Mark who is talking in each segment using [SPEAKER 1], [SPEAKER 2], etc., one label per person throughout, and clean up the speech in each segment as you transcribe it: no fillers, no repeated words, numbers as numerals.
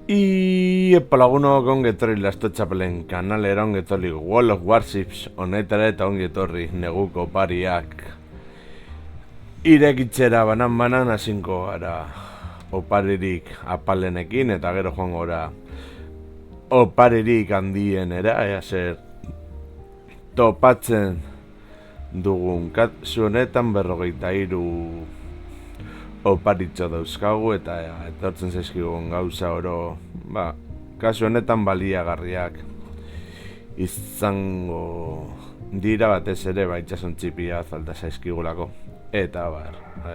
[SPEAKER 1] Epa lagunok ongi etorri Lasto Txapelen kanalera, ongi etorri World of Warships honetara eta ongi etorri neguko pariak irekitzera banan hasinko gara oparirik apalenekin eta gero joango gara oparirik handienera, ea zer topatzen dugun. Kasu honetan 43 oparitxo dauzkagu eta etortzen zaizkigun gauza oro, kasu honetan baliagarriak izango dira, batez ere itxasontxipia falta zaizkigulako. Eta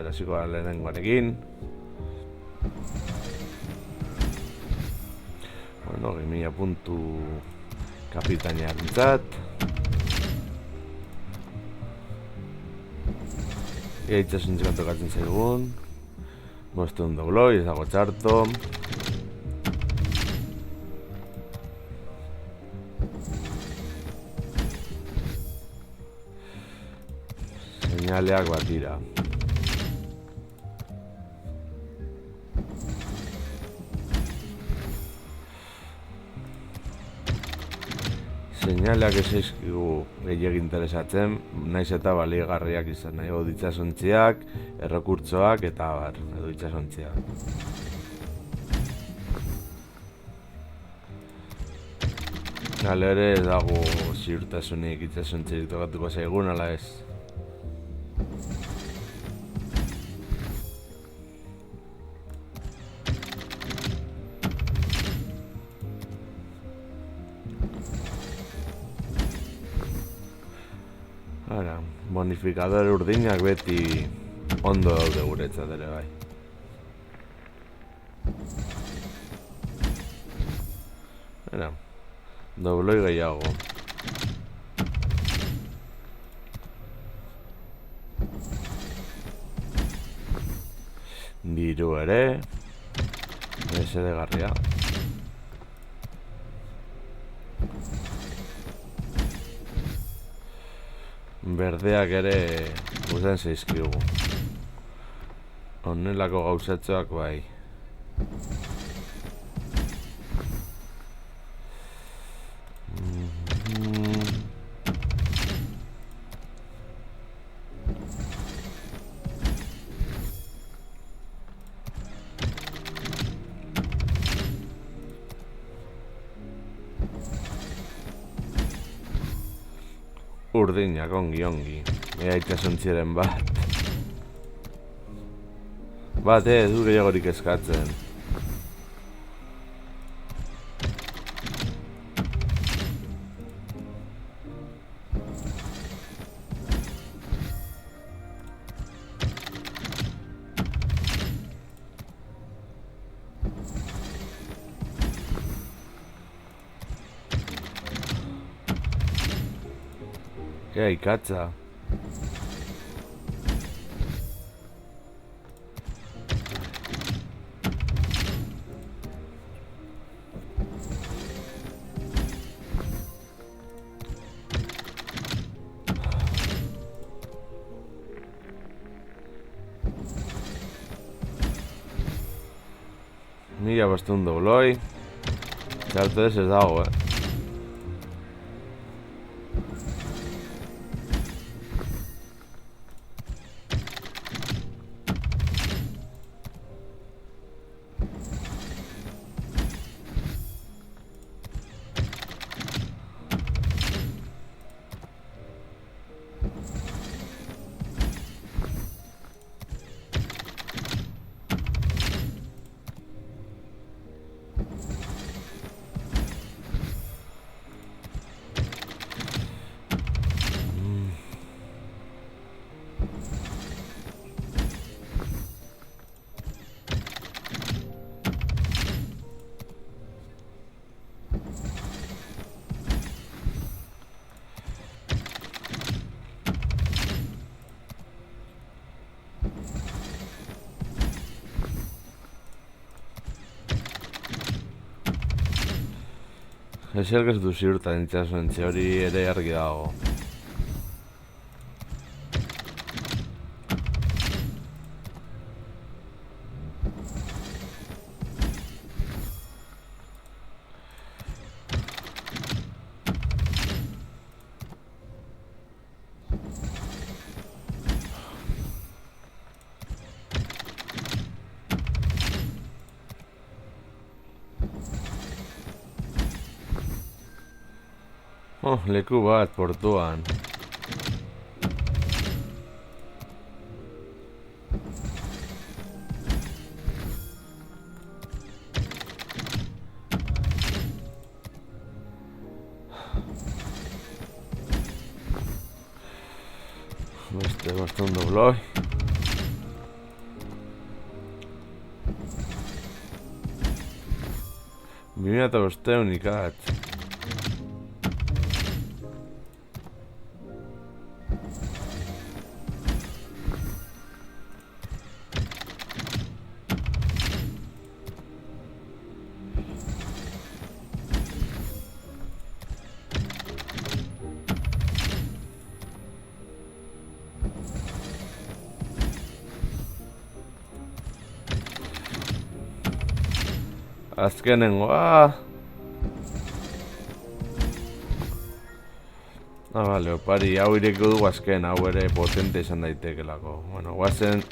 [SPEAKER 1] hasiko gara lehenengoarekin. Bueno, 2000 puntu kapitainiarentzat. Ea itxasontxikan tokatzen zaigun. Bostehun dobloi, ez dago txarto. Seinaleak bat dira. Seinaleak ez zaizkigu gehiegi interesatzen, naiz eta baliagarriak izan nahi itxasontziak, errekurtsoak eta edo itxasontziak. Gale ere ez dago ziurtasunik itxasontziak tokatuko zaigun, ala ez. Bonifikador urdinak beti ondo daude guretzat ere bai. Dobloi gehiago. Diru ere. Mesedegarria. Berdeak ere guzen zaizkigu. Honelako gauzatxoak bai. Urdinak ongi. Ea itxasontziren bat. Du gehiagorik eskatzen. Ikatza. Mila bastun dobloi. Txarto ez dago, Eserk ez du ziurtan itxasontzi hori ere argi dago. Leku bat, portuan. Beste ondo bloi. Bimena eta bosteun ikat. Azkenengoa. Bale, opari, hau ireko dugu azken, hau ere potente izan daitekelako. Bueno, guazen...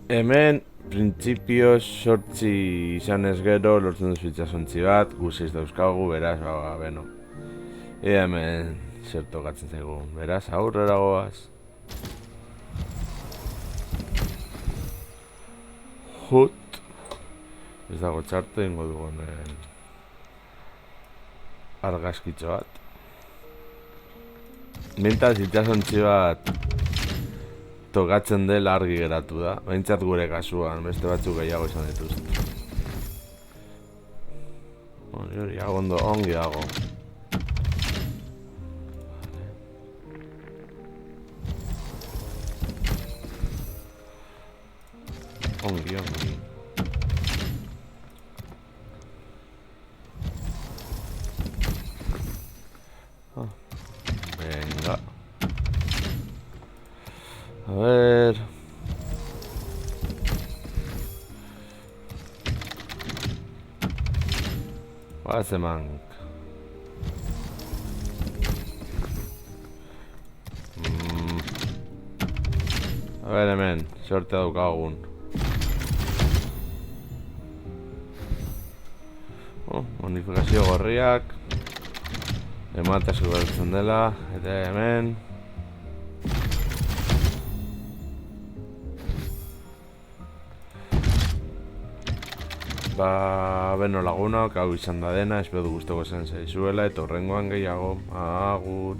[SPEAKER 1] Hemen, printzipio sortzi izan ez gero, lortzen duz itxasontzi bat, guziz dauzkagu, beraz, beno. Hemen, zer tokatzen zaigu, beraz, aurrera goaz. Hut. Ez dago txarte ingo dugu argazkitxo bat. Mintaz itxasontzi bat tokatzen dela argi geratu da. Behintzat gure kasuan, beste batzuk gehiago izan dituzte. Hori, ongi dago. Ongi. Venga. A ver. Guazemank. A ver, hemen, sorte daukagun. Bonifikazio gorriak. Emate asko bertzen dela, eta hemen. Beno lagunok, hau izan da dena, espero gustoko zen zaizuela, eta horrengoan gehiago, agur.